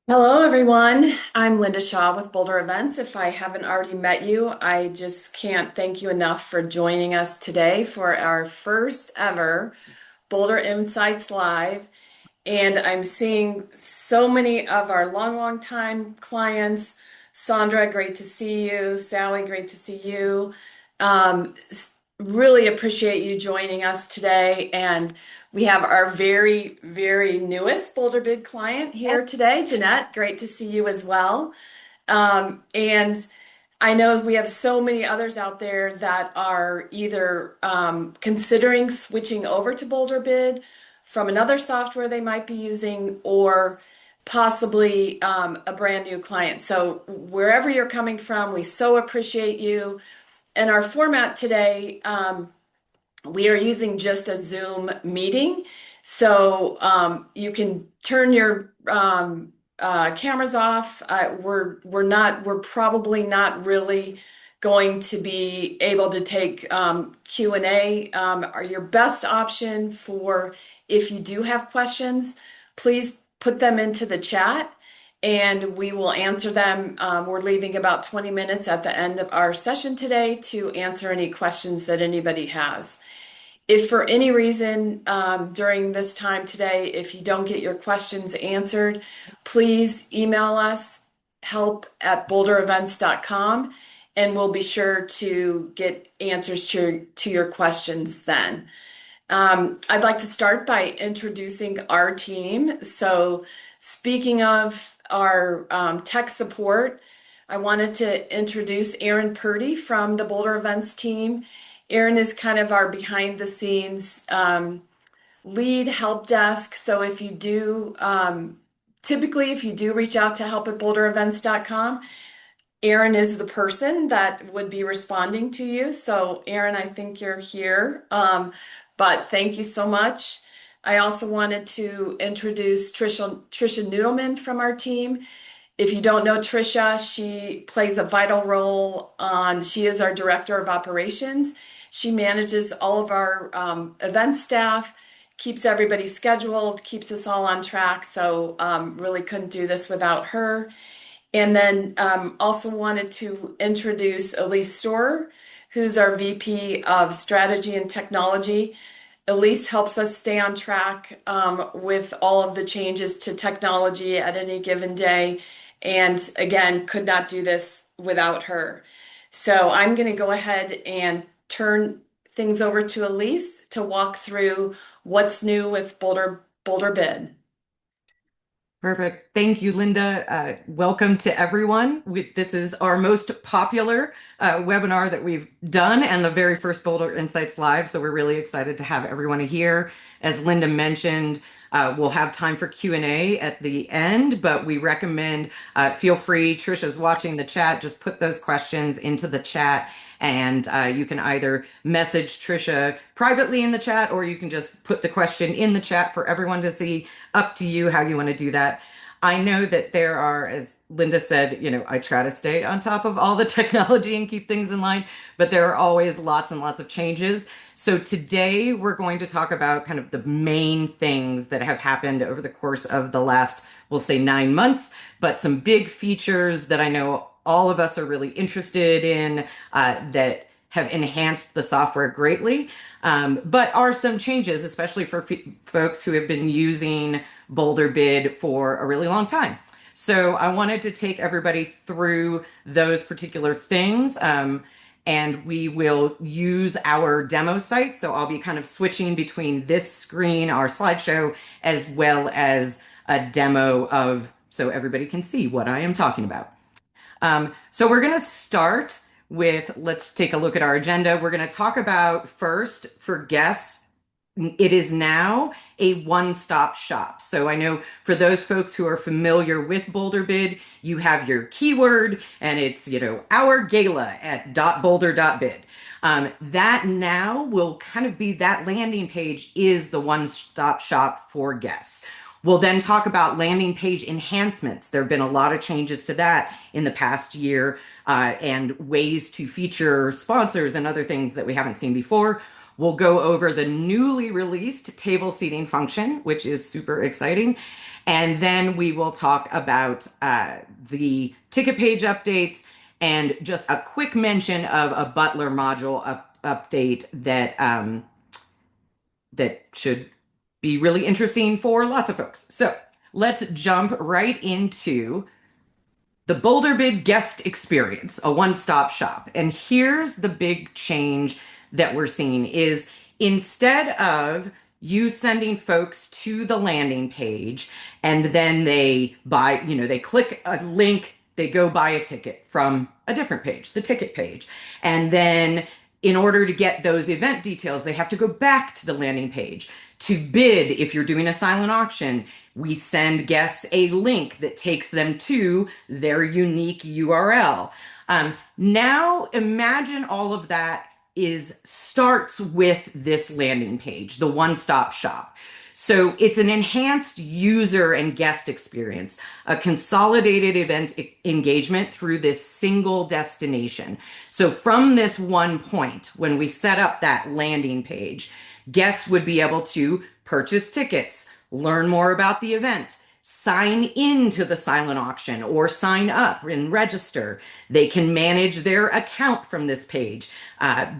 Hello, everyone. I'm Linda Shaw with Boulder Events. If I haven't already met you, I just can't thank you enough for joining us today for our first ever Boulder Insights Live. And I'm seeing so many of our long time clients. Sandra, great to see you. Sally, great to see you. Really appreciate you joining us today. And we have our very newest BolderBid client here today. Jeanette, great to see you as well. And I know we have so many others out there that are either considering switching over to BolderBid from another software they might be using or possibly a brand new client. So wherever you're coming from, we so appreciate you. And our format today, we are using just a Zoom meeting. So you can turn your cameras off. We're probably not really going to be able to take Q&A. Are your best option for if you do have questions, please put them into the chat and we will answer them. We're leaving about 20 minutes at the end of our session today to answer any questions that anybody has. If for any reason during this time today, if you don't get your questions answered, please email us help@boulderevents.com and we'll be sure to get answers to your questions then. I'd like to start by introducing our team. So, speaking of our tech support, I wanted to introduce Erin Purdy from the Boulder Events team. Erin is kind of our behind the scenes lead help desk. So if you do, typically if you do reach out to help@boulderevents.com, Erin is the person that would be responding to you. So Erin, I think you're here. But thank you so much. I also wanted to introduce Trisha Noodleman from our team. If you don't know Trisha, she plays a vital role she is our director of operations. She manages all of our event staff, keeps everybody scheduled, keeps us all on track. So really couldn't do this without her. And then also wanted to introduce Elise Storer, who's our VP of Strategy and Technology. Elise helps us stay on track with all of the changes to technology at any given day. And again, could not do this without her. So I'm going to go ahead and turn things over to Elise to walk through what's new with BolderBid. Perfect. Thank you, Linda. Welcome to everyone. This is our most popular webinar that we've done and the very first Boulder Insights Live. So we're really excited to have everyone here. As Linda mentioned, we'll have time for Q&A at the end, but we recommend feel free. Trisha's watching the chat. Just put those questions into the chat and you can either message Trisha privately in the chat or you can just put the question in the chat for everyone to see. Up to you how you want to do that. I know that there are, as Linda said, I try to stay on top of all the technology and keep things in line, but there are always lots and lots of changes. So today we're going to talk about kind of the main things that have happened over the course of the last, we'll say 9 months, but some big features that I know all of us are really interested in that have enhanced the software greatly, but are some changes, especially for folks who have been using BolderBid for a really long time. So I wanted to take everybody through those particular things. And we will use our demo site. So I'll be kind of switching between this screen, our slideshow, as well as a demo so everybody can see what I am talking about. So we're going to start with, let's take a look at our agenda. We're going to talk about first for guests. It is now a one-stop shop. So I know for those folks who are familiar with BolderBid, you have your keyword and it's, our gala at .boulder.bid. That now will kind of be that landing page is the one-stop shop for guests. We'll then talk about landing page enhancements. There have been a lot of changes to that in the past year and ways to feature sponsors and other things that we haven't seen before. We'll go over the newly released table seating function, which is super exciting. And then we will talk about the ticket page updates and just a quick mention of a Butler module update that should be really interesting for lots of folks. So let's jump right into the BolderBid guest experience, a one-stop shop. And here's the big change that we're seeing is instead of you sending folks to the landing page and then they buy, they click a link, they go buy a ticket from a different page, the ticket page. And then in order to get those event details, they have to go back to the landing page. To bid, if you're doing a silent auction, we send guests a link that takes them to their unique URL. Now imagine all of that starts with this landing page, the one-stop shop. So it's an enhanced user and guest experience, a consolidated event engagement through this single destination. So from this one point, when we set up that landing page, guests would be able to purchase tickets, learn more about the event, sign into the silent auction or sign up and register. They can manage their account from this page,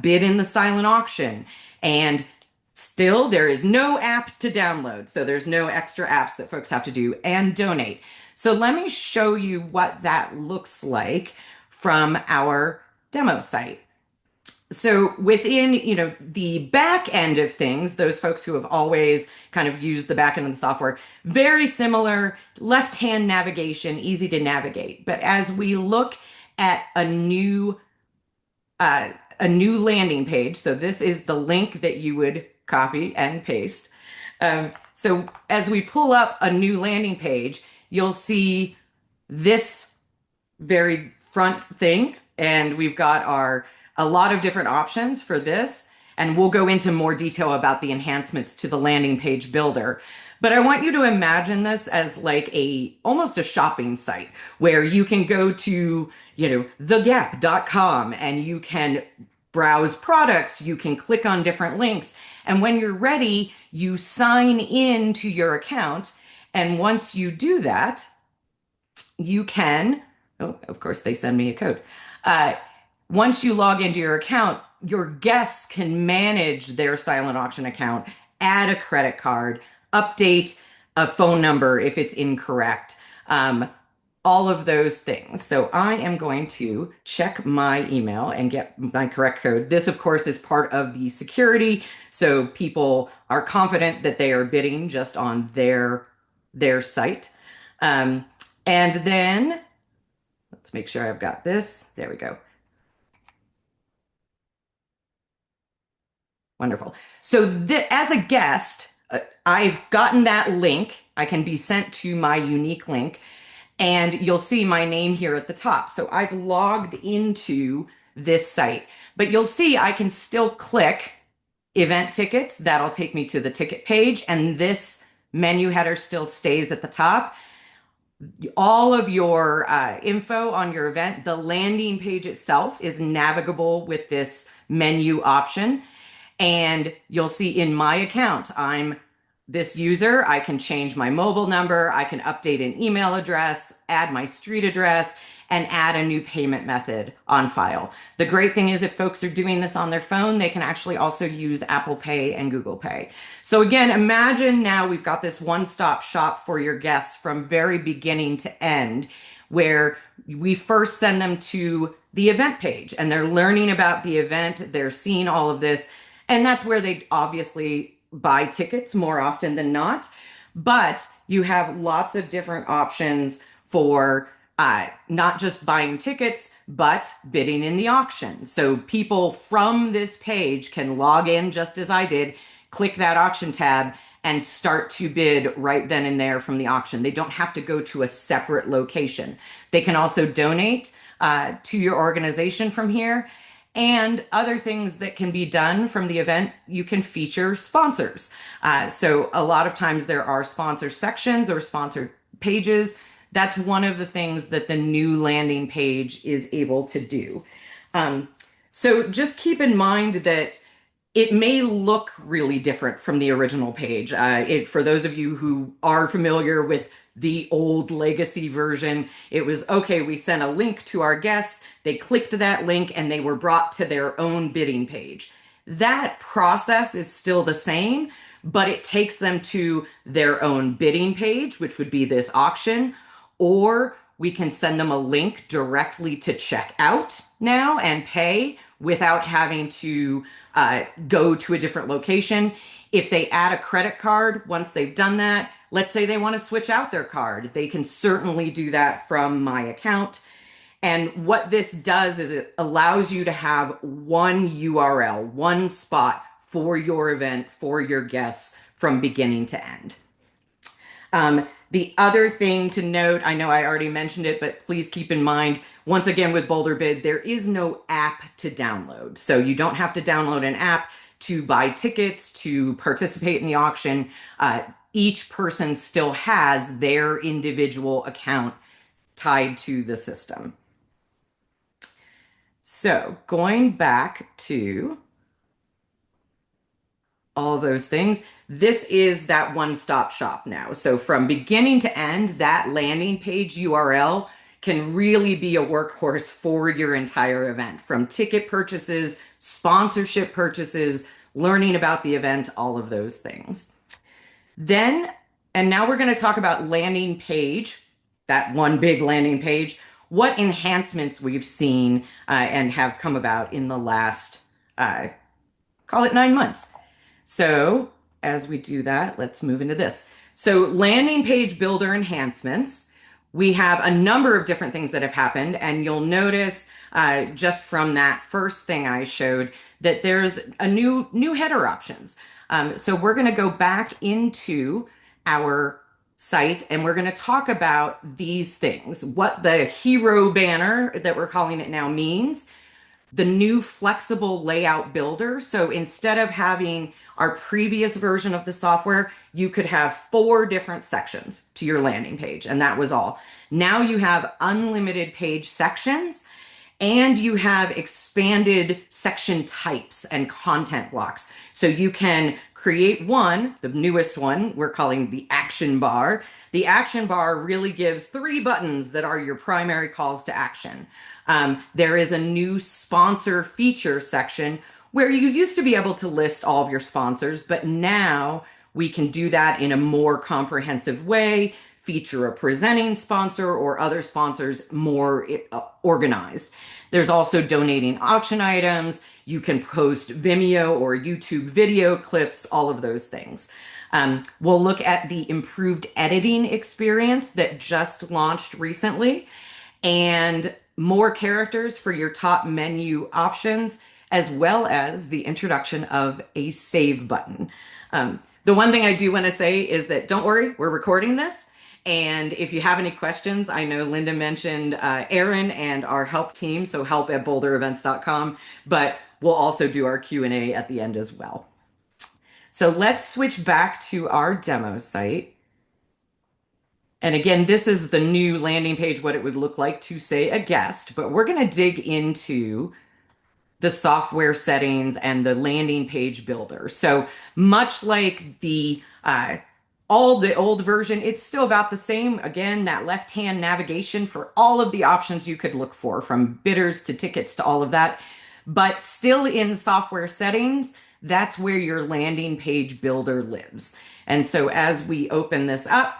bid in the silent auction, and still there is no app to download. So there's no extra apps that folks have to do and donate. So let me show you what that looks like from our demo site. So within, the back end of things, those folks who have always kind of used the back end of the software, very similar left-hand navigation, easy to navigate. But as we look at a new landing page, so this is the link that you would copy and paste. So as we pull up a new landing page, you'll see this very front thing, and we've got a lot of different options for this, and we'll go into more detail about the enhancements to the landing page builder. But I want you to imagine this as like almost a shopping site where you can go to, thegap.com and you can browse products, you can click on different links, and when you're ready, you sign in to your account. And once you do that, you can, oh, of course, they send me a code. Once you log into your account, your guests can manage their silent auction account, add a credit card, update a phone number if it's incorrect, all of those things. So I am going to check my email and get my correct code. This, of course, is part of the security, so people are confident that they are bidding just on their site. And then let's make sure I've got this. There we go. Wonderful. So as a guest, I've gotten that link. I can be sent to my unique link, and you'll see my name here at the top. So I've logged into this site, but you'll see I can still click event tickets. That'll take me to the ticket page, and this menu header still stays at the top. All of your info on your event, the landing page itself is navigable with this menu option. And you'll see in my account, I'm this user. I can change my mobile number. I can update an email address, add my street address, and add a new payment method on file. The great thing is if folks are doing this on their phone, they can actually also use Apple Pay and Google Pay. So again, imagine now we've got this one-stop shop for your guests from very beginning to end, where we first send them to the event page and they're learning about the event. They're seeing all of this. And that's where they obviously buy tickets more often than not. But you have lots of different options for not just buying tickets, but bidding in the auction. So people from this page can log in just as I did, click that auction tab, and start to bid right then and there from the auction. They don't have to go to a separate location. They can also donate to your organization from here. And other things that can be done from the event, you can feature sponsors. So a lot of times there are sponsor sections or sponsor pages. That's one of the things that the new landing page is able to do. So just keep in mind that It may look really different from the original page. For those of you who are familiar with the old legacy version, it was okay, we sent a link to our guests, they clicked that link, and they were brought to their own bidding page. That process is still the same, but it takes them to their own bidding page, which would be this auction, or we can send them a link directly to check out now and pay without having to go to a different location. If they add a credit card, once they've done that, let's say they want to switch out their card, they can certainly do that from my account. And what this does is it allows you to have one URL, one spot for your event, for your guests from beginning to end. The other thing to note, I know I already mentioned it, but please keep in mind, once again with BolderBid, there is no app to download. So you don't have to download an app to buy tickets, to participate in the auction. Each person still has their individual account tied to the system. So going back to all of those things. This is that one-stop shop now. So from beginning to end, that landing page URL can really be a workhorse for your entire event, from ticket purchases, sponsorship purchases, learning about the event, all of those things. Then, and now we're going to talk about landing page, that one big landing page, what enhancements we've seen and have come about in the last, call it 9 months. So as we do that, let's move into this. So landing page builder enhancements, we have a number of different things that have happened, and you'll notice just from that first thing I showed that there's a new header options. So we're going to go back into our site and we're going to talk about these things, what the hero banner that we're calling it now means, the new flexible layout builder. So instead of having our previous version of the software, you could have 4 different sections to your landing page, and that was all. Now you have unlimited page sections, and you have expanded section types and content blocks. So you can create one, the newest one, we're calling the action bar. The action bar really gives 3 buttons that are your primary calls to action. There is a new sponsor feature section where you used to be able to list all of your sponsors, but now we can do that in a more comprehensive way, feature a presenting sponsor or other sponsors more organized. There's also donating auction items. You can post Vimeo or YouTube video clips, all of those things. We'll look at the improved editing experience that just launched recently, and more characters for your top menu options, as well as the introduction of a save button. The one thing I do want to say is that don't worry, we're recording this. And if you have any questions, I know Linda mentioned Aaron and our help team, so help@bolderevents.com, but we'll also do our Q&A at the end as well. So let's switch back to our demo site. And again, this is the new landing page, what it would look like to, say, a guest, but we're going to dig into the software settings and the landing page builder. So much like the all the old version, it's still about the same. Again, that left-hand navigation for all of the options you could look for, from bidders to tickets to all of that. But still in software settings, that's where your landing page builder lives. And so as we open this up,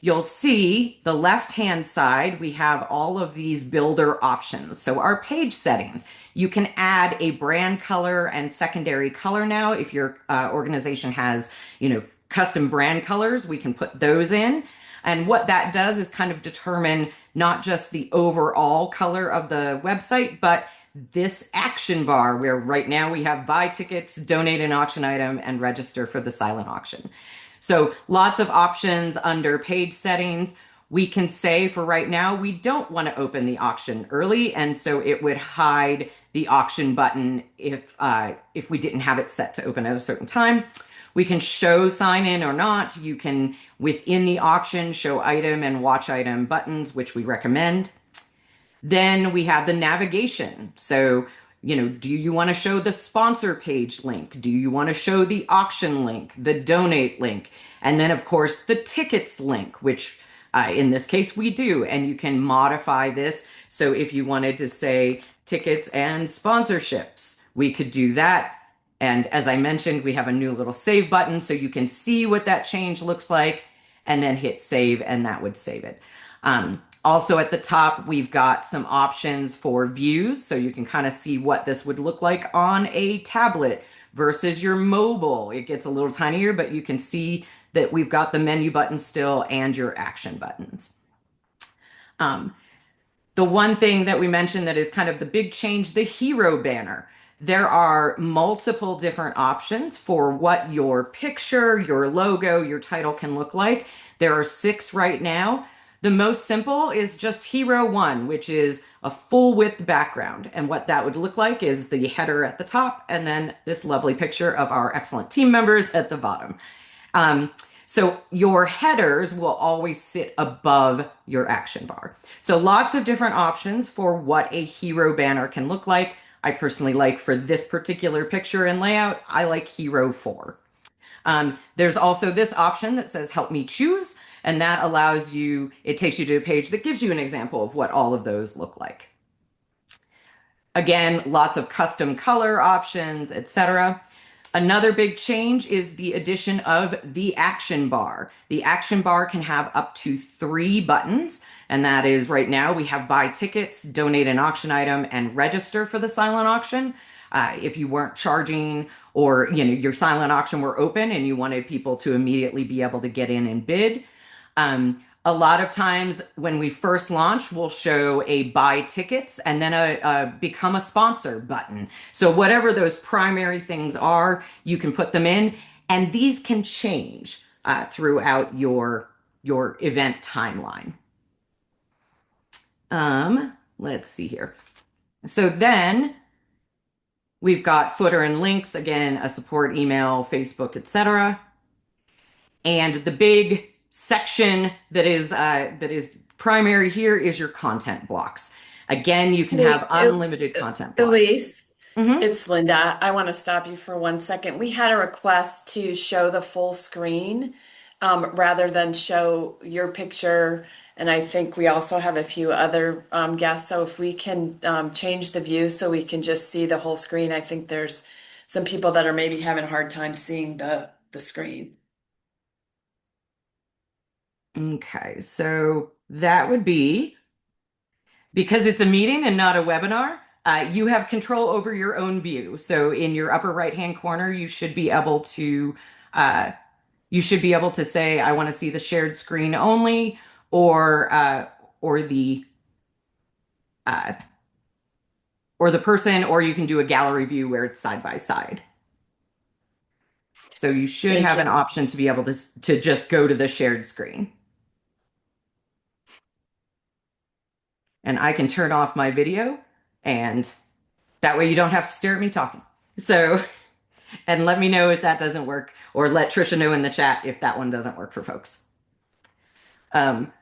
you'll see the left-hand side, we have all of these builder options. So our page settings, you can add a brand color and secondary color now. If your organization has, custom brand colors, we can put those in. And what that does is kind of determine not just the overall color of the website, but this action bar where right now we have buy tickets, donate an auction item, and register for the silent auction. So lots of options under page settings. We can say for right now, we don't want to open the auction early, and so it would hide the auction button if we didn't have it set to open at a certain time. We can show sign in or not. You can, within the auction, show item and watch item buttons, which we recommend. Then we have the navigation. So Do you want to show the sponsor page link? Do you want to show the auction link, the donate link? And then, of course, the tickets link, which in this case we do. And you can modify this. So if you wanted to say tickets and sponsorships, we could do that. And as I mentioned, we have a new little save button so you can see what that change looks like and then hit save, and that would save it. Also at the top, we've got some options for views, so you can kind of see what this would look like on a tablet versus your mobile. It gets a little tinier, but you can see that we've got the menu button still and your action buttons. Um, the one thing that we mentioned that is kind of the big change, the hero banner. There are multiple different options for what your picture, your logo, your title can look like. There are 6 right now. The most simple is just Hero 1, which is a full width background. And what that would look like is the header at the top and then this lovely picture of our excellent team members at the bottom. Um, so your headers will always sit above your action bar. So lots of different options for what a hero banner can look like. I personally like for this particular picture and layout, I like Hero 4. There's also this option that says help me choose, and that allows you, it takes you to a page that gives you an example of what all of those look like. Again, lots of custom color options, etc. Another big change is the addition of the action bar. The action bar can have up to 3 buttons, and that is right now we have buy tickets, donate an auction item, and register for the silent auction. If you weren't charging or your silent auction were open and you wanted people to immediately be able to get in and bid. A lot of times when we first launch, we'll show a buy tickets and then a become a sponsor button. So whatever those primary things are, you can put them in, and these can change throughout your event timeline. Let's see here. So then we've got footer and links, again, a support email, Facebook, etc. And the big section that is primary here is your content blocks. Again, you can have Hey, unlimited content blocks. Elise, Mhm. it's Linda. I want to stop you for 1 second. We had a request to show the full screen rather than show your picture. And I think we also have a few other guests. So if we can change the view so we can just see the whole screen, I think there's some people that are maybe having a hard time seeing the screen. Okay, so that would be because it's a meeting and not a webinar. You have control over your own view. So in your upper right-hand corner, uh, you should be able to say, "I want to see the shared screen only," or the uh, or the person, or you can do a gallery view where it's side by side. So you should Thank have you. an option to be able to just go to the shared screen. And I can turn off my video, and that way you don't have to stare at me talking. So, and let me know if that doesn't work, or let Trisha know in the chat if that one doesn't work for folks. Um,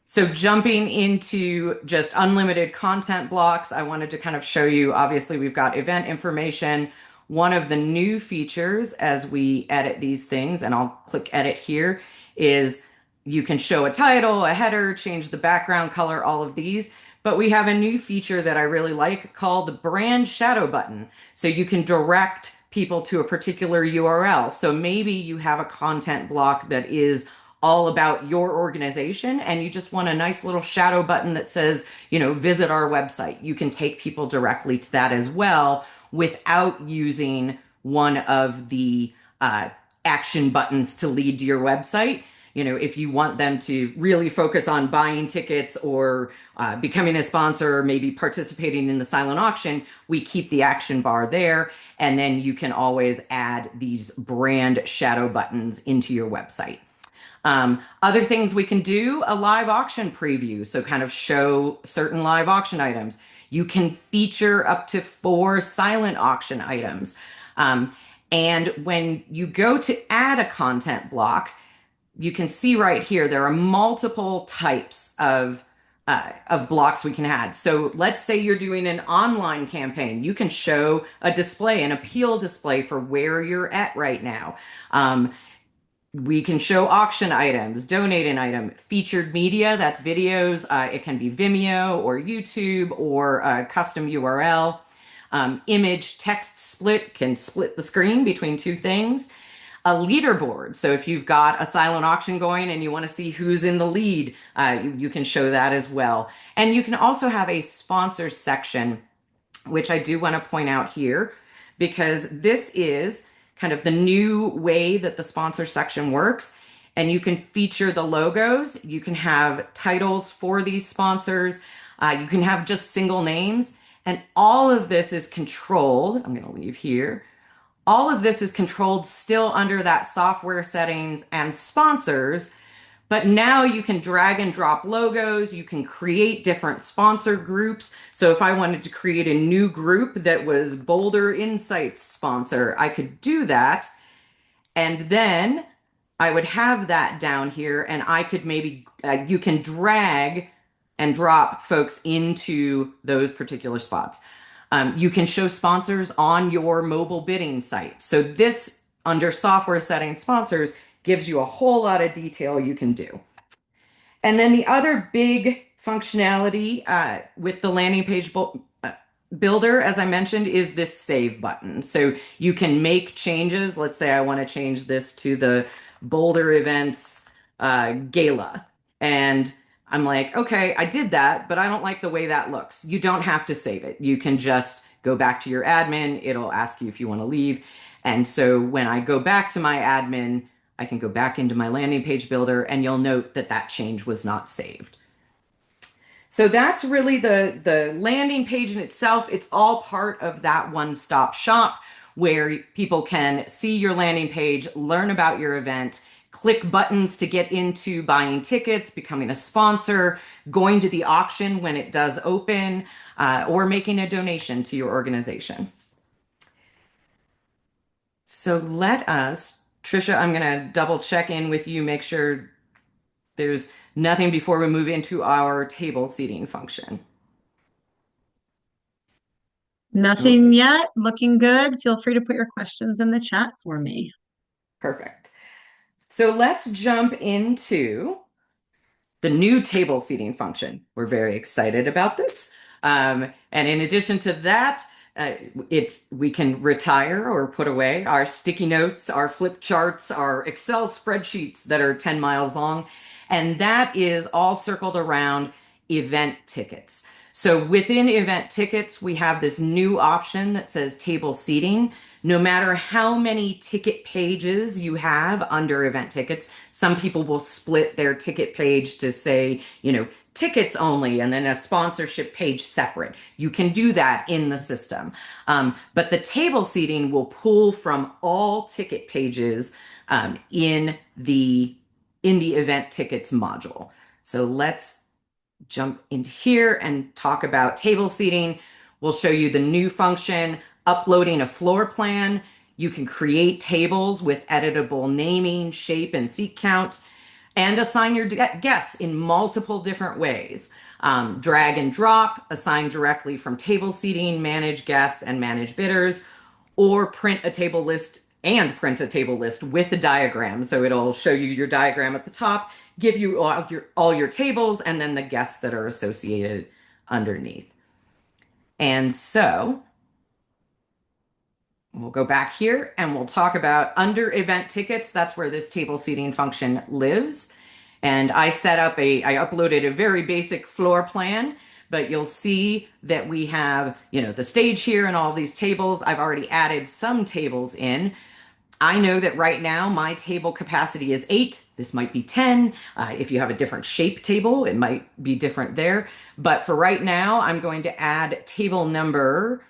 So jumping into just unlimited content blocks, I wanted to kind of show you, obviously we've got event information. One of the new features as we edit these things, and I'll click edit here, is you can show a title, a header, change the background color, all of these. But we have a new feature that I really like called the brand shadow button. So you can direct people to a particular URL. So maybe you have a content block that is all about your organization and you just want a nice little shadow button that says, visit our website. You can take people directly to that as well without using one of the action buttons to lead to your website. If you want them to really focus on buying tickets or becoming a sponsor, or maybe participating in the silent auction, we keep the action bar there. And then you can always add these brand shadow buttons into your website. Other things we can do, a live auction preview. So kind of show certain live auction items. You can feature up to 4 silent auction items. And when you go to add a content block, you can see right here, there are multiple types of of blocks we can add. So let's say you're doing an online campaign. You can show a display, an appeal display for where you're at right now. We can show auction items, donate an item, featured media, that's videos. It can be Vimeo or YouTube or a custom URL. Image text split can split the screen between two things. A leaderboard. So if you've got a silent auction going and you want to see who's in the lead, you can show that as well. And you can also have a sponsor section, which I do want to point out here, because this is kind of the new way that the sponsor section works. And you can feature the logos. You can have titles for these sponsors. You can have just single names. And all of this is controlled. I'm going to leave here. All of this is controlled still under that software settings and sponsors, but now you can drag and drop logos. You can create different sponsor groups. So if I wanted to create a new group that was Boulder Insights sponsor, I could do that. And then I would have that down here and I could maybe, you can drag and drop folks into those particular spots. You can show sponsors on your mobile bidding site. So this under software settings sponsors gives you a whole lot of detail you can do. And then the other big functionality with the landing page builder, as I mentioned, is this save button. So you can make changes. Let's say I want to change this to the Boulder Events Gala. And I'm like, okay, I did that, but I don't like the way that looks. You don't have to save it. You can just go back to your admin. It'll ask you if you want to leave. And so when I go back to my admin, I can go back into my landing page builder and you'll note that that change was not saved. So that's really the landing page in itself. It's all part of that one-stop shop where people can see your landing page, learn about your event, click buttons to get into buying tickets, becoming a sponsor, going to the auction when it does open, or making a donation to your organization. So let us, Trisha, I'm going to double check in with you, make sure there's nothing before we move into our table seating function. Nothing yet. Looking good. Feel free to put your questions in the chat for me. Perfect. So let's jump into the new table seating function. We're very excited about this. And in addition to that, we can retire or put away our sticky notes, our flip charts, our Excel spreadsheets that are 10 miles long. And that is all circled around event tickets. So within event tickets, we have this new option that says table seating. No matter how many ticket pages you have under event tickets, some people will split their ticket page to say, tickets only, and then a sponsorship page separate. You can do that in the system. But the table seating will pull from all ticket pages in the event tickets module. So let's jump into here and talk about table seating. We'll show you the new function, uploading a floor plan. You can create tables with editable naming, shape, and seat count, and assign your guests in multiple different ways. Drag and drop, assign directly from table seating, manage guests, and manage bidders, or print a table list with a diagram. So it'll show you your diagram at the top, give you all your tables, and then the guests that are associated underneath. And so we'll go back here and we'll talk about under event tickets. That's where this table seating function lives. And I uploaded a very basic floor plan, but you'll see that we have, the stage here and all these tables. I've already added some tables in. I know that right now my table capacity is 8. This might be 10. If you have a different shape table, it might be different there. But for right now, I'm going to add table number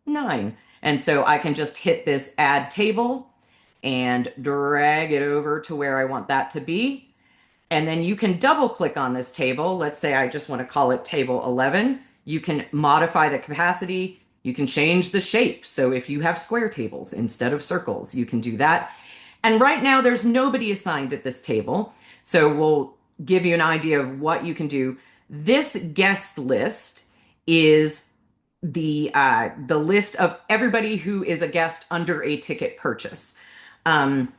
9. And so I can just hit this add table and drag it over to where I want that to be. And then you can double click on this table. Let's say I just want to call it table 11. You can modify the capacity. You can change the shape. So if you have square tables instead of circles, you can do that. And right now there's nobody assigned at this table. So we'll give you an idea of what you can do. This guest list is the list of everybody who is a guest under a ticket purchase. Um,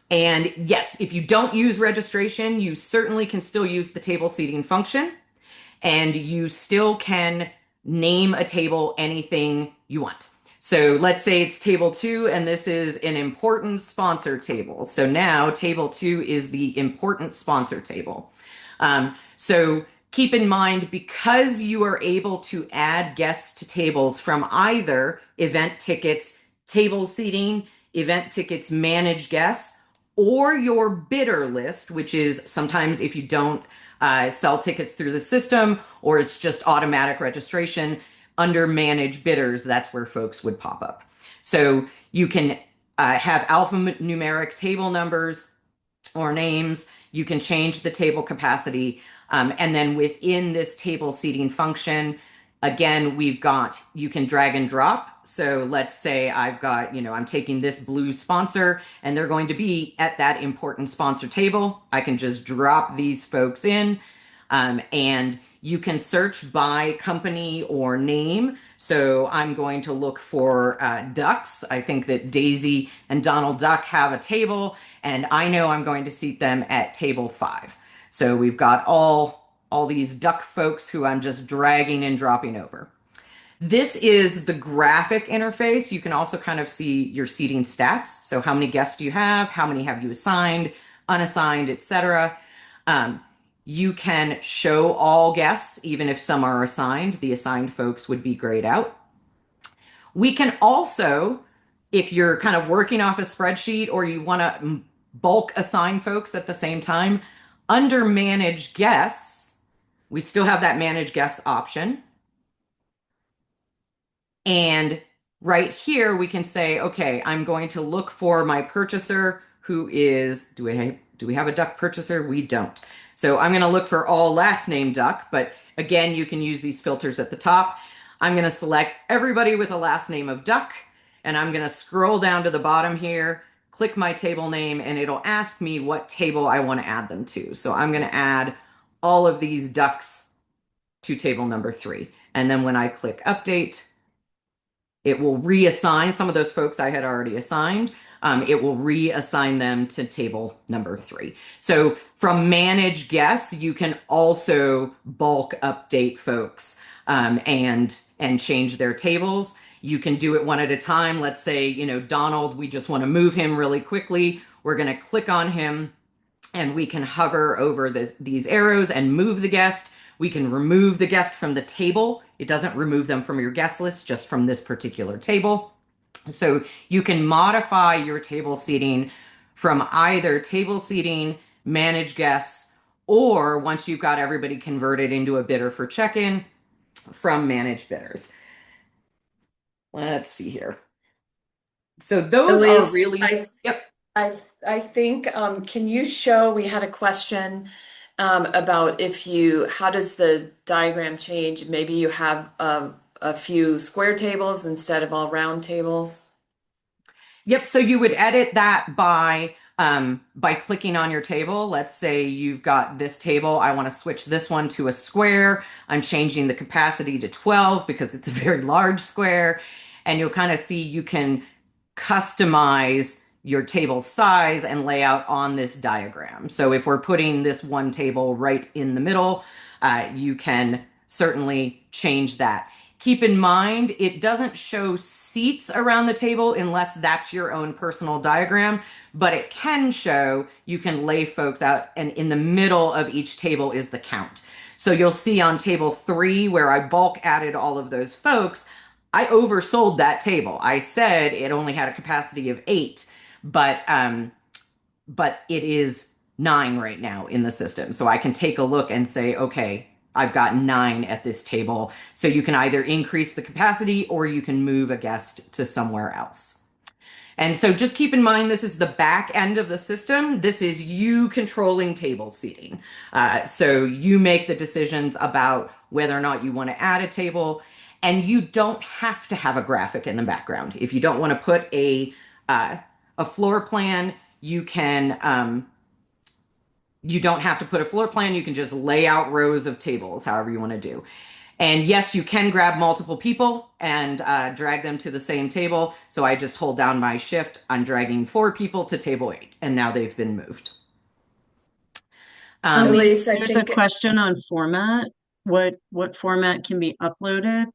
and yes, if you don't use registration, you certainly can still use the table seating function, and you still can name a table anything you want. So let's say it's table 2, and this is an important sponsor table. So now table 2 is the important sponsor table. So keep in mind, because you are able to add guests to tables from either event tickets, table seating, event tickets, manage guests, or your bidder list, which is sometimes if you don't sell tickets through the system or it's just automatic registration under manage bidders, that's where folks would pop up. So you can have alphanumeric table numbers or names. You can change the table capacity. And then within this table seating function, again, you can drag and drop. So let's say I'm taking this blue sponsor and they're going to be at that important sponsor table. I can just drop these folks in. And you can search by company or name. So I'm going to look for ducks. I think that Daisy and Donald Duck have a table, and I know I'm going to seat them at table 5. So we've got all these duck folks who I'm just dragging and dropping over. This is the graphic interface. You can also kind of see your seating stats. So how many guests do you have? How many have you assigned, unassigned, etc. You can show all guests, even if some are assigned. The assigned folks would be grayed out. We can also, if you're kind of working off a spreadsheet or you want to bulk assign folks at the same time, under manage guests, we still have that manage guests option. And right here, we can say, okay, I'm going to look for my purchaser who is, do we have a duck purchaser? We don't. So I'm going to look for all last name duck, but again, you can use these filters at the top. I'm going to select everybody with a last name of duck, and I'm going to scroll down to the bottom here, click my table name, and it'll ask me what table I want to add them to. So I'm going to add all of these ducks to table number 3. And then when I click update, it will reassign some of those folks I had already assigned. It will reassign them to table number 3. So from manage guests, you can also bulk update folks and change their tables. You can do it one at a time. Let's say, Donald, we just want to move him really quickly. We're going to click on him and we can hover over these arrows and move the guest. We can remove the guest from the table. It doesn't remove them from your guest list, just from this particular table. So you can modify your table seating from either table seating, manage guests, or once you've got everybody converted into a bidder for check-in, from manage bidders. Let's see here. So those are Elise, really, yep. I think, can you show, we had a question about how does the diagram change? Maybe you have a few square tables instead of all round tables. Yep. So you would edit that by clicking on your table. Let's say you've got this table. I want to switch this one to a square. I'm changing the capacity to 12 because it's a very large square. And you'll kind of see you can customize your table size and layout on this diagram. So if we're putting this one table right in the middle, you can certainly change that. Keep in mind, it doesn't show seats around the table unless that's your own personal diagram, but it can show, you can lay folks out, and in the middle of each table is the count. So you'll see on table 3 where I bulk added all of those folks, I oversold that table. I said it only had a capacity of 8, but it is 9 right now in the system. So I can take a look and say, okay, I've got 9 at this table. So you can either increase the capacity or you can move a guest to somewhere else. And so just keep in mind, this is the back end of the system. This is you controlling table seating. So you make the decisions about whether or not you want to add a table, and you don't have to have a graphic in the background. If you don't want to put a floor plan, you can You don't have to put a floor plan. You can just lay out rows of tables, however you want to do. And yes, you can grab multiple people and drag them to the same table. So I just hold down my shift. I'm dragging 4 people to table 8, and now they've been moved. Elise, Elise, I there's a think question on format. What format can be uploaded?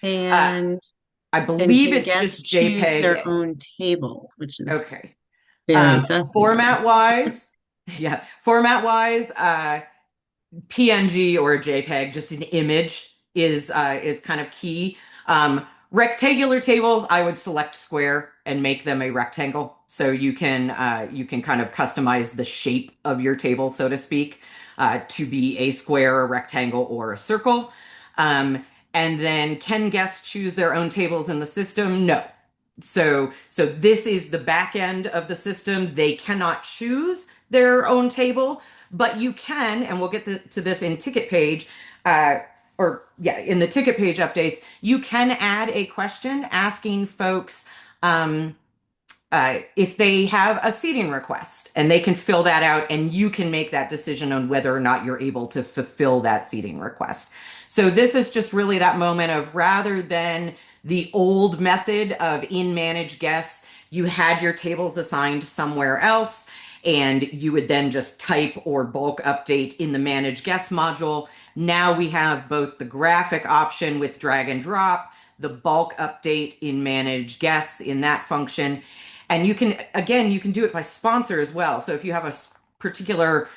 Uh, And I and believe can it's guests just choose their JPEG. own table, which is Okay. very fascinating. Format wise, yeah, format wise, PNG or a JPEG, just an image is kind of key. Rectangular tables, I would select square and make them a rectangle, so you can kind of customize the shape of your table, so to speak, to be a square, a rectangle, or a circle. Um, and then, can guests choose their own tables in the system? No. So this is the back end of the system. They cannot choose their own table, but you can, and we'll get to this in ticket page, or yeah, in the ticket page updates, you can add a question asking folks if they have a seating request, and they can fill that out, and you can make that decision on whether or not you're able to fulfill that seating request. So this is just really that moment of, rather than the old method of in manage guests, you had your tables assigned somewhere else, and you would then just type or bulk update in the manage guest module. Now we have both the graphic option with drag and drop, the bulk update in manage guests in that function. And you can, again, you can do it by sponsor as well. So if you have a particular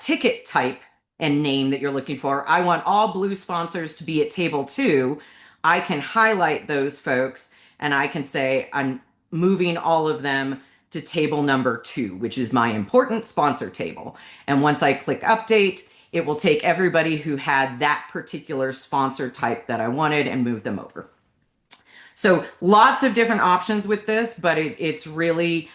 ticket type and name that you're looking for, I want all blue sponsors to be at table 2. I can highlight those folks and I can say I'm moving all of them to table number 2, which is my important sponsor table. And once I click update, it will take everybody who had that particular sponsor type that I wanted and move them over. So lots of different options with this, but it's really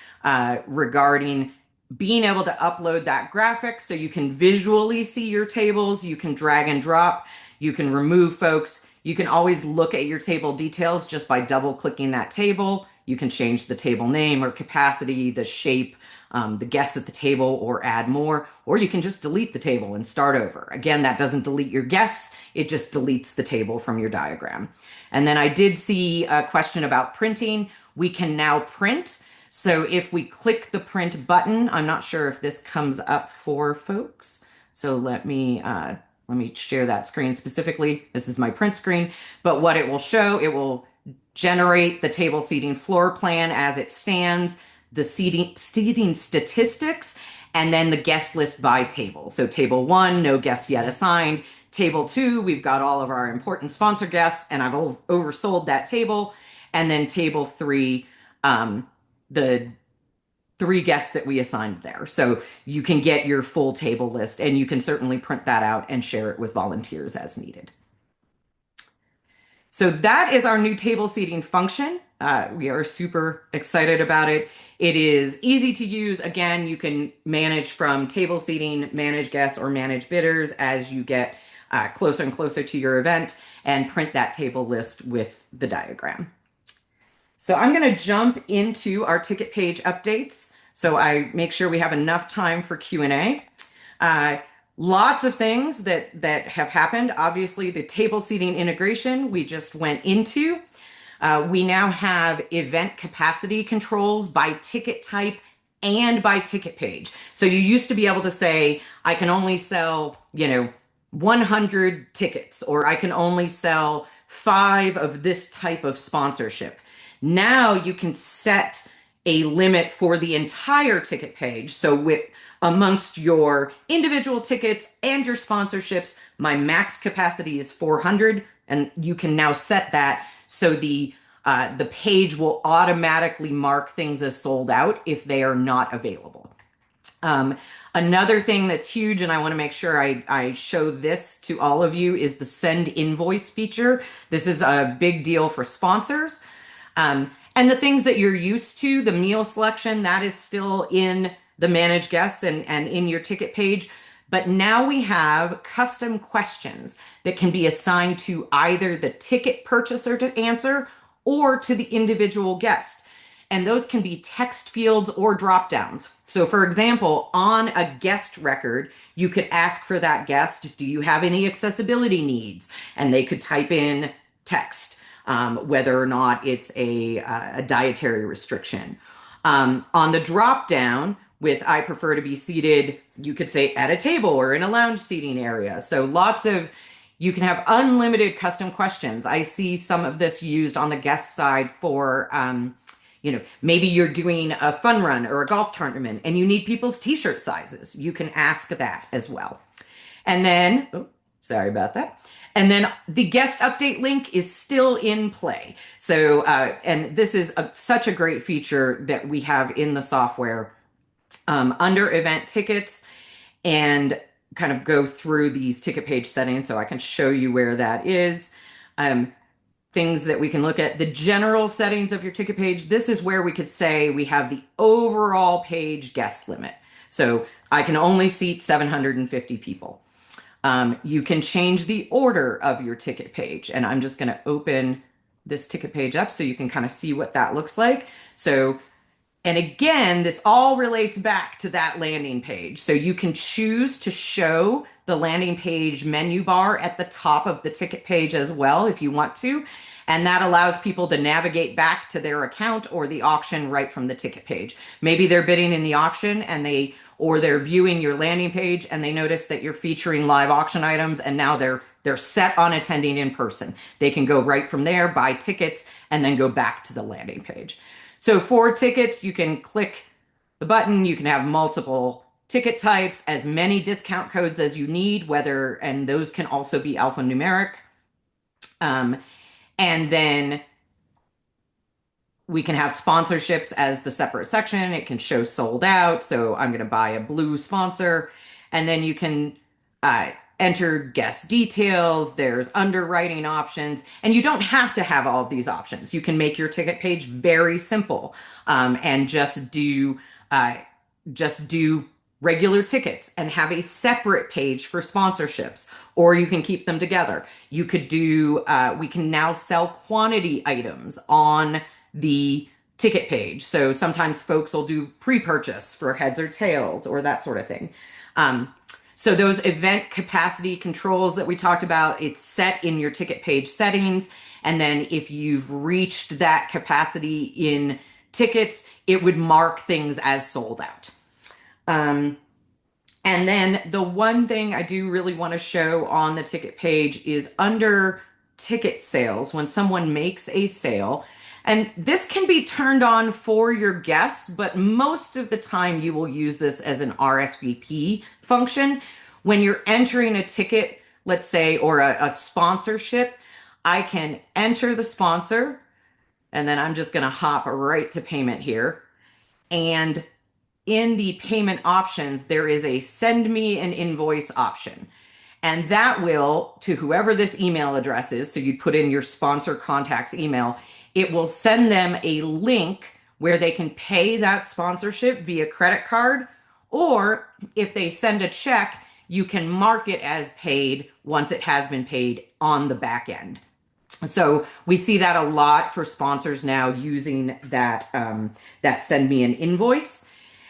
regarding being able to upload that graphic so you can visually see your tables. You can drag and drop. You can remove folks. You can always look at your table details just by double clicking that table. You can change the table name or capacity, the shape, the guests at the table, or add more, or you can just delete the table and start over. Again, that doesn't delete your guests. It just deletes the table from your diagram. And then I did see a question about printing. We can now print. So if we click the print button, I'm not sure if this comes up for folks. So let me share that screen specifically. This is my print screen, but what it will show, it will generate the table seating floor plan as it stands, the seating statistics, and then the guest list by table. So table 1, no guests yet assigned. Table 2, we've got all of our important sponsor guests, and I've oversold that table. And then table 3, the 3 guests that we assigned there. So you can get your full table list, and you can certainly print that out and share it with volunteers as needed. So that is our new table seating function. We are super excited about it. It is easy to use. Again, you can manage from table seating, manage guests, or manage bidders as you get closer and closer to your event, and print that table list with the diagram. So I'm going to jump into our ticket page updates, so I make sure we have enough time for Q&A. Lots of things that have happened. Obviously, the table seating integration we just went into. We now have event capacity controls by ticket type and by ticket page. So you used to be able to say, I can only sell, 100 tickets, or I can only sell 5 of this type of sponsorship. Now you can set a limit for the entire ticket page. So amongst your individual tickets and your sponsorships, my max capacity is 400, and you can now set that so the page will automatically mark things as sold out if they are not available. Another thing that's huge, and I want to make sure I show this to all of you, is the send invoice feature. This is a big deal for sponsors. And the things that you're used to, the meal selection, that is still in the manage guests and in your ticket page. But now we have custom questions that can be assigned to either the ticket purchaser to answer or to the individual guest. And those can be text fields or drop downs. So, for example, on a guest record, you could ask for that guest, do you have any accessibility needs? And they could type in text, whether or not it's a dietary restriction. On the drop down, with I prefer to be seated, you could say at a table or in a lounge seating area. So you can have unlimited custom questions. I see some of this used on the guest side for, maybe you're doing a fun run or a golf tournament and you need people's t-shirt sizes. You can ask that as well. And then, oh, sorry about that. And then the guest update link is still in play. So, and this is such a great feature that we have in the software under event tickets, and kind of go through these ticket page settings so I can show you where that is. Things that we can look at, the general settings of your ticket page. This is where we could say we have the overall page guest limit. So I can only seat 750 people. You can change the order of your ticket page. And I'm just going to open this ticket page up so you can kind of see what that looks like. So, and again, this all relates back to that landing page. So you can choose to show the landing page menu bar at the top of the ticket page as well, if you want to. And that allows people to navigate back to their account or the auction right from the ticket page. Maybe they're bidding in the auction or they're viewing your landing page and they notice that you're featuring live auction items, and now they're set on attending in person. They can go right from there, buy tickets, and then go back to the landing page. So for tickets, you can click the button. You can have multiple ticket types, as many discount codes as you need, and those can also be alphanumeric. And then we can have sponsorships as the separate section. It can show sold out. So I'm going to buy a blue sponsor. And then you can enter guest details. There's underwriting options. And you don't have to have all of these options. You can make your ticket page very simple and just do regular tickets and have a separate page for sponsorships, or you can keep them together. You could we can now sell quantity items on the ticket page. So sometimes folks will do pre-purchase for heads or tails or that sort of thing. So those event capacity controls that we talked about, it's set in your ticket page settings. And then if you've reached that capacity in tickets, it would mark things as sold out. And then the one thing I do really want to show on the ticket page is under ticket sales, when someone makes a sale, and this can be turned on for your guests, but most of the time you will use this as an RSVP function. When you're entering a ticket, let's say, or a sponsorship, I can enter the sponsor, and then I'm just going to hop right to payment here. And in the payment options, there is a send me an invoice option. And that will, to whoever this email address is, so you put in your sponsor contact's email, it will send them a link where they can pay that sponsorship via credit card, or if they send a check, you can mark it as paid once it has been paid on the back end. So we see that a lot for sponsors now using that send me an invoice.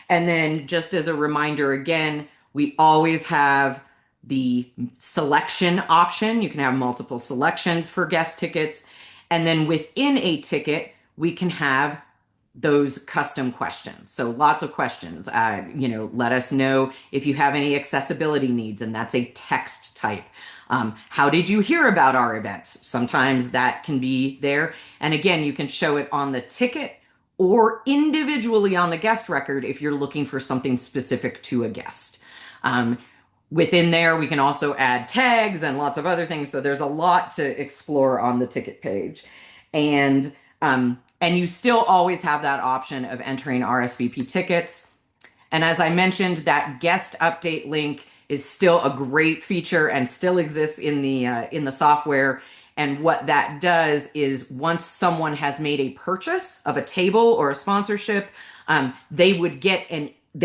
And then just as a reminder, again, we always have the selection option. You can have multiple selections for guest tickets. And then within a ticket, we can have those custom questions. So lots of questions. Let us know if you have any accessibility needs, and that's a text type. How did you hear about our event? Sometimes that can be there. And again, you can show it on the ticket or individually on the guest record if you're looking for something specific to a guest. Within there, we can also add tags and lots of other things. So there's a lot to explore on the ticket page. And you still always have that option of entering RSVP tickets. And as I mentioned, that guest update link is still a great feature and still exists in the software. And what that does is once someone has made a purchase of a table or a sponsorship, they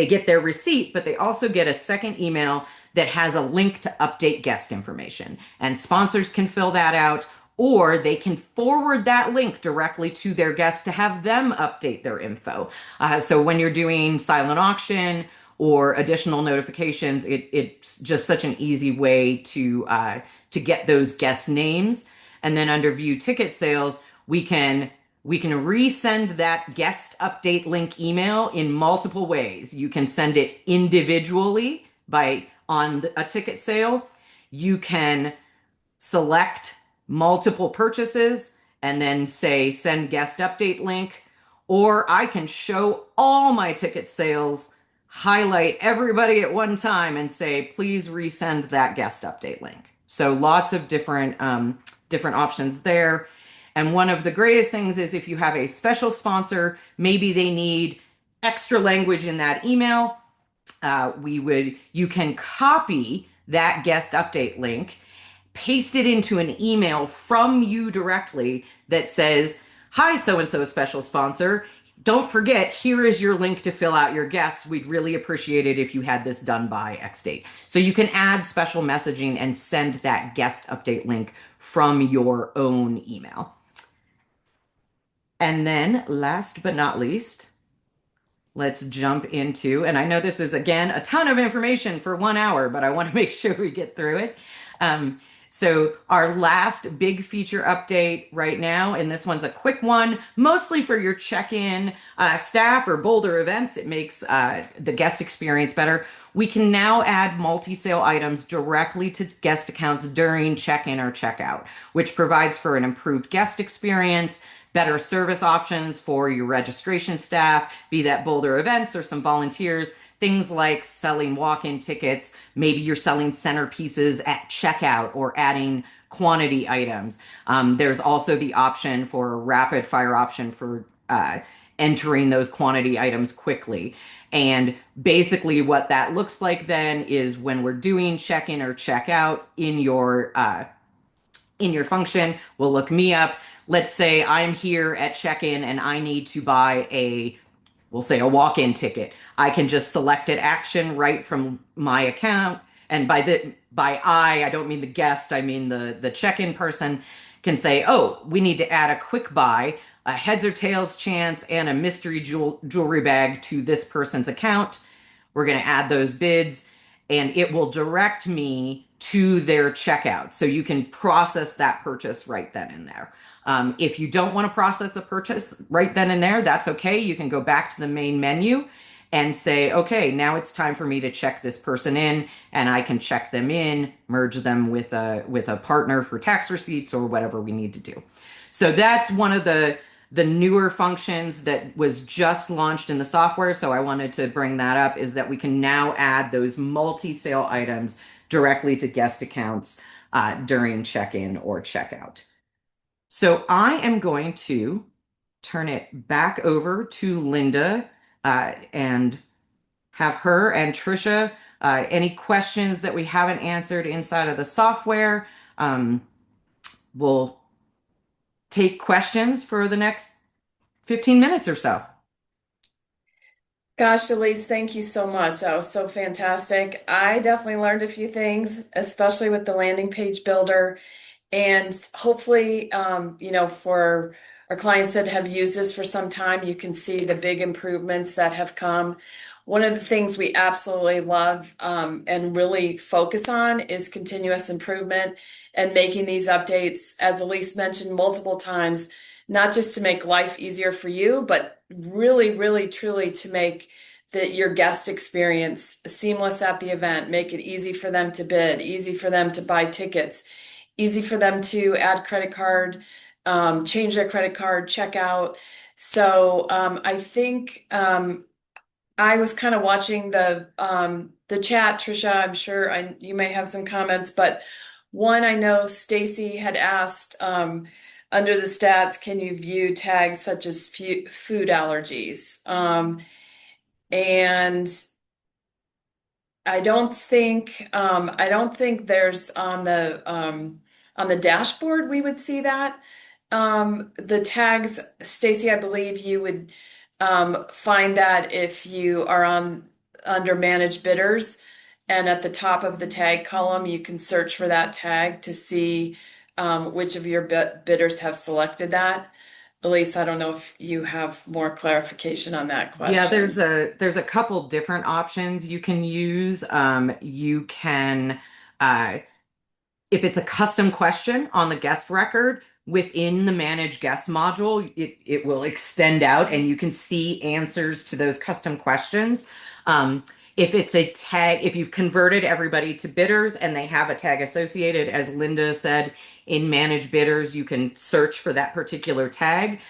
get their receipt, but they also get a second email that has a link to update guest information. And sponsors can fill that out, or they can forward that link directly to their guests to have them update their info. So when you're doing silent auction or additional notifications, it's just such an easy way to get those guest names. And then under view ticket sales, we can resend that guest update link email in multiple ways. You can send it individually by on a ticket sale. You can select multiple purchases and then say send guest update link, or I can show all my ticket sales, highlight everybody at one time and say please resend that guest update link. So lots of different options there. And one of the greatest things is if you have a special sponsor, maybe they need extra language in that email, you can copy that guest update link, paste it into an email from you directly that says, "Hi, so and so special sponsor. Don't forget, here is your link to fill out your guests. We'd really appreciate it if you had this done by X date." So you can add special messaging and send that guest update link from your own email. And then last but not least, let's jump into, and I know this is again a ton of information for 1 hour, but I want to make sure we get through it. So our last big feature update right now, and this one's a quick one, mostly for your check-in staff or Boulder events. It makes the guest experience better. We can now add multi-sale items directly to guest accounts during check-in or checkout, which provides for an improved guest experience, better service options for your registration staff, be that Boulder events or some volunteers, things like selling walk-in tickets. Maybe you're selling centerpieces at checkout or adding quantity items. There's also the option for a rapid fire option for entering those quantity items quickly. And basically what that looks like then is when we're doing check-in or checkout in your function, we'll look me up. Let's say I'm here at check-in and I need to buy we'll say a walk-in ticket. I can just select an action right from my account. And by I don't mean the guest, I mean the check-in person can say, oh, we need to add a quick buy, a heads or tails chance, and a mystery jewelry bag to this person's account. We're going to add those bids and it will direct me to their checkout. So you can process that purchase right then and there. If you don't want to process the purchase right then and there, that's okay. You can go back to the main menu and say, okay, now it's time for me to check this person in, and I can check them in, merge them with a partner for tax receipts or whatever we need to do. So that's one of the newer functions that was just launched in the software. So I wanted to bring that up, is that we can now add those multi-sale items directly to guest accounts during check-in or checkout. So I am going to turn it back over to Linda and have her and Trisha, any questions that we haven't answered inside of the software. We'll take questions for the next 15 minutes or so. Gosh, Elise, thank you so much. That was so fantastic. I definitely learned a few things, especially with the landing page builder. And hopefully, for our clients that have used this for some time, you can see the big improvements that have come. One of the things we absolutely love and really focus on is continuous improvement and making these updates, as Elise mentioned multiple times, not just to make life easier for you, but really, really, truly to make your guest experience seamless at the event, make it easy for them to bid, easy for them to buy tickets, easy for them to add credit card, change their credit card, check out. So I think I was kind of watching the chat, Trisha. I'm sure you may have some comments, but one, I know Stacy had asked under the stats, can you view tags such as food allergies? And I don't think there's on the dashboard we would see that. The tags, Stacy, I believe you would find that if you are under managed bidders, and at the top of the tag column, you can search for that tag to see which of your bidders have selected that. Elise, I don't know if you have more clarification on that Yeah, question. there's a couple different options you can use. You can if it's a custom question on the guest record within the manage guest module, it will extend out and you can see answers to those custom questions. If it's a tag, if you've converted everybody to bidders and they have a tag associated, as Linda said, in manage bidders, you can search for that particular tag.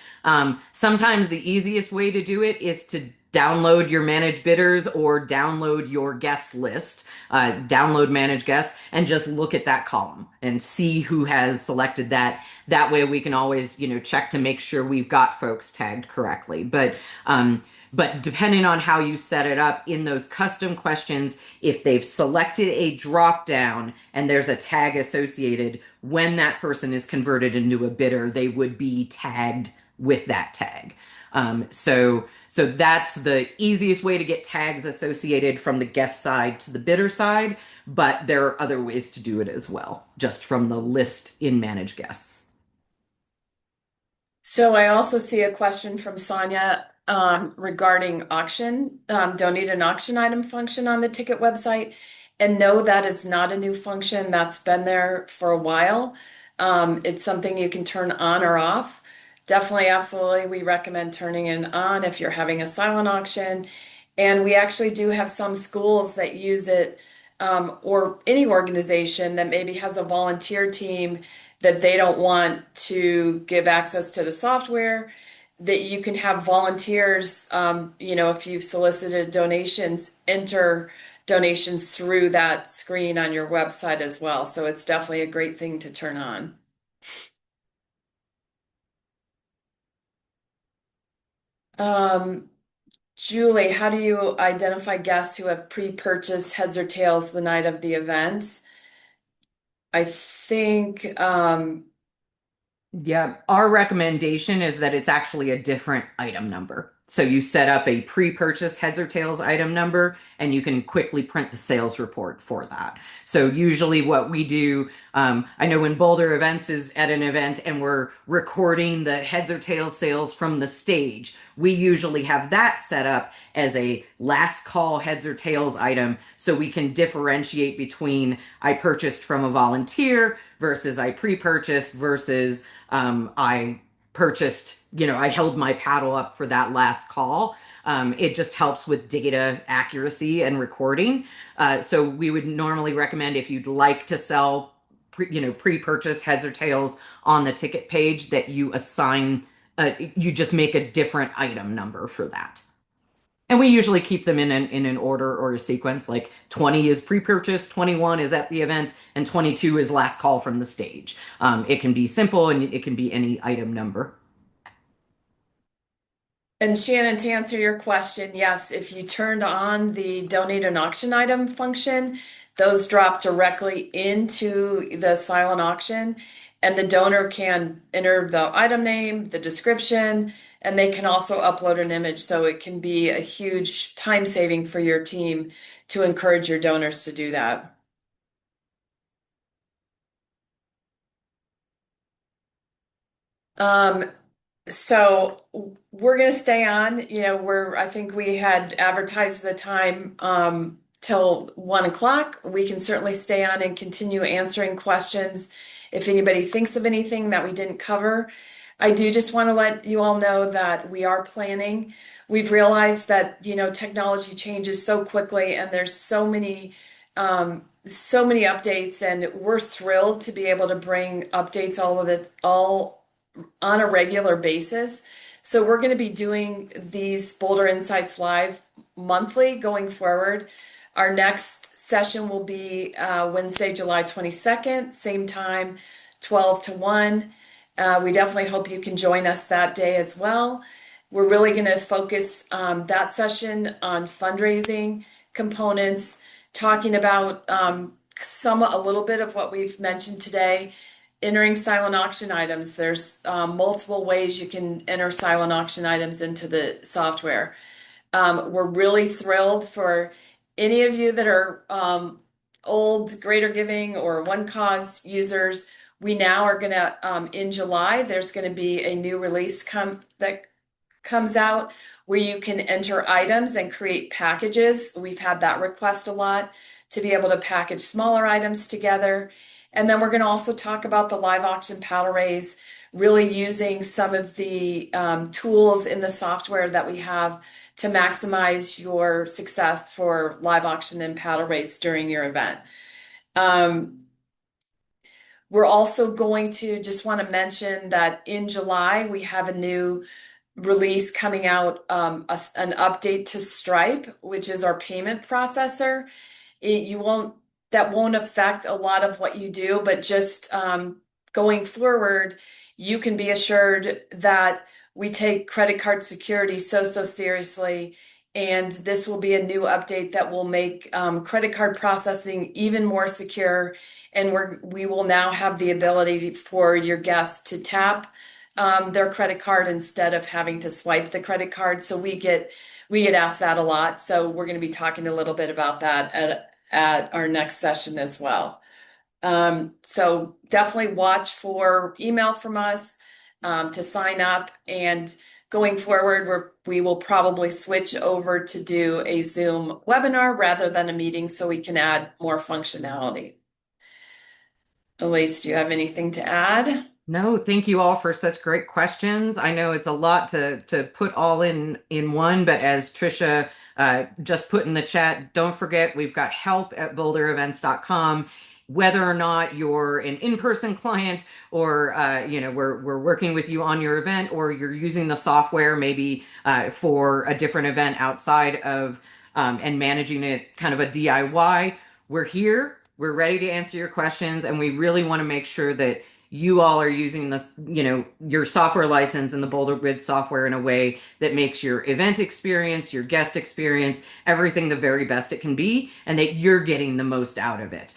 Sometimes the easiest way to do it is to download your manage bidders or download your guest list, download manage guests, and just look at that column and see who has selected that. That way we can always, check to make sure we've got folks tagged correctly. But depending on how you set it up in those custom questions, if they've selected a drop down and there's a tag associated, when that person is converted into a bidder, they would be tagged with that tag. So that's the easiest way to get tags associated from the guest side to the bidder side, but there are other ways to do it as well, just from the list in manage guests. So I also see a question from Sonia regarding auction, donate an auction item function on the ticket website. And no, that is not a new function. That's been there for a while. It's something you can turn on or off. Definitely, absolutely, we recommend turning it on if you're having a silent auction. And we actually do have some schools that use it, or any organization that maybe has a volunteer team that they don't want to give access to the software, that you can have volunteers, if you've solicited donations, enter donations through that screen on your website as well. So it's definitely a great thing to turn on. Um, Julie, how do you identify guests who have pre-purchased heads or tails the night of the event? I think, Yeah, our recommendation is that it's actually a different item number. So you set up a pre-purchase heads or tails item number, and you can quickly print the sales report for that. So usually what we do, I know when Boulder Events is at an event and we're recording the heads or tails sales from the stage, we usually have that set up as a last call heads or tails item so we can differentiate between I purchased from a volunteer versus I pre-purchased versus I purchased, I held my paddle up for that last call. It just helps with data accuracy and recording. So we would normally recommend if you'd like to sell, pre-purchased heads or tails on the ticket page that you assign, you just make a different item number for that. And we usually keep them in an order or a sequence. Like 20 is pre-purchase, 21 is at the event, and 22 is last call from the stage. It can be simple and it can be any item number. and Shannon, to answer your question, yes, if you turned on the donate an auction item function, those drop directly into the silent auction, and the donor can enter the item name, the description, and they can also upload an image. So it can be a huge time saving for your team to encourage your donors to do that. Um, So we're going to stay on, I think we had advertised the time till 1 o'clock. We can certainly stay on and continue answering questions if anybody thinks of anything that we didn't cover. I do just want to let you all know that we are planning. We've realized that, technology changes so quickly and there's so many updates, and we're thrilled to be able to bring updates all on a regular basis. So we're going to be doing these Boulder Insights Live monthly going forward. Our next session will be Wednesday, July 22nd, same time, 12 to 1. We definitely hope you can join us that day as well. We're really going to focus that session on fundraising components, talking about a little bit of what we've mentioned today. Entering silent auction items. There's multiple ways you can enter silent auction items into the software. We're really thrilled for any of you that are old Greater Giving or One Cause users. We now are going to, in July, there's going to be a new release that comes out where you can enter items and create packages. We've had that request a lot to be able to package smaller items together. And then we're going to also talk about the live auction paddle raise, really using some of the tools in the software that we have to maximize your success for live auction and paddle raise during your event. We're also going to just want to mention that in July, we have a new release coming out, an update to Stripe, which is our payment processor. You won't, that won't affect a lot of what you do, but just going forward, you can be assured that we take credit card security so seriously. And this will be a new update that will make credit card processing even more secure. And we will now have the ability for your guests to tap their credit card instead of having to swipe the credit card. So we get asked that a lot. So we're going to be talking a little bit about that at our next session as well. So definitely watch for email from us to sign up. And going forward, we will probably switch over to do a Zoom webinar rather than a meeting so we can add more functionality. Elise, do you have anything to add? No, thank you all for such great questions. I know it's a lot to put all in one, but as Trisha just put in the chat, don't forget we've got help at boulderevents.com. Whether or not you're an in-person client or we're working with you on your event, or you're using the software maybe for a different event outside of and managing it kind of a DIY, we're here. We're ready to answer your questions, and we really want to make sure that you all are using this, your software license and the BolderBid software in a way that makes your event experience, your guest experience, everything the very best it can be, and that you're getting the most out of it.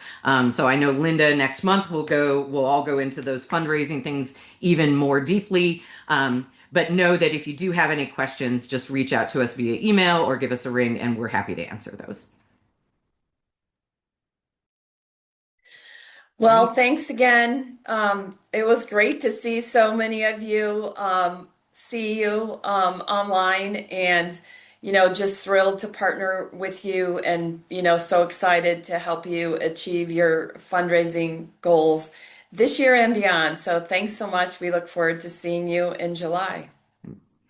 So I know Linda next month we'll all go into those fundraising things even more deeply. But know that if you do have any questions, just reach out to us via email or give us a ring, and we're happy to answer those. Well, thanks again. It was great to see so many of you, see you online, and just thrilled to partner with you, and so excited to help you achieve your fundraising goals this year and beyond. So thanks so much. We look forward to seeing you in July.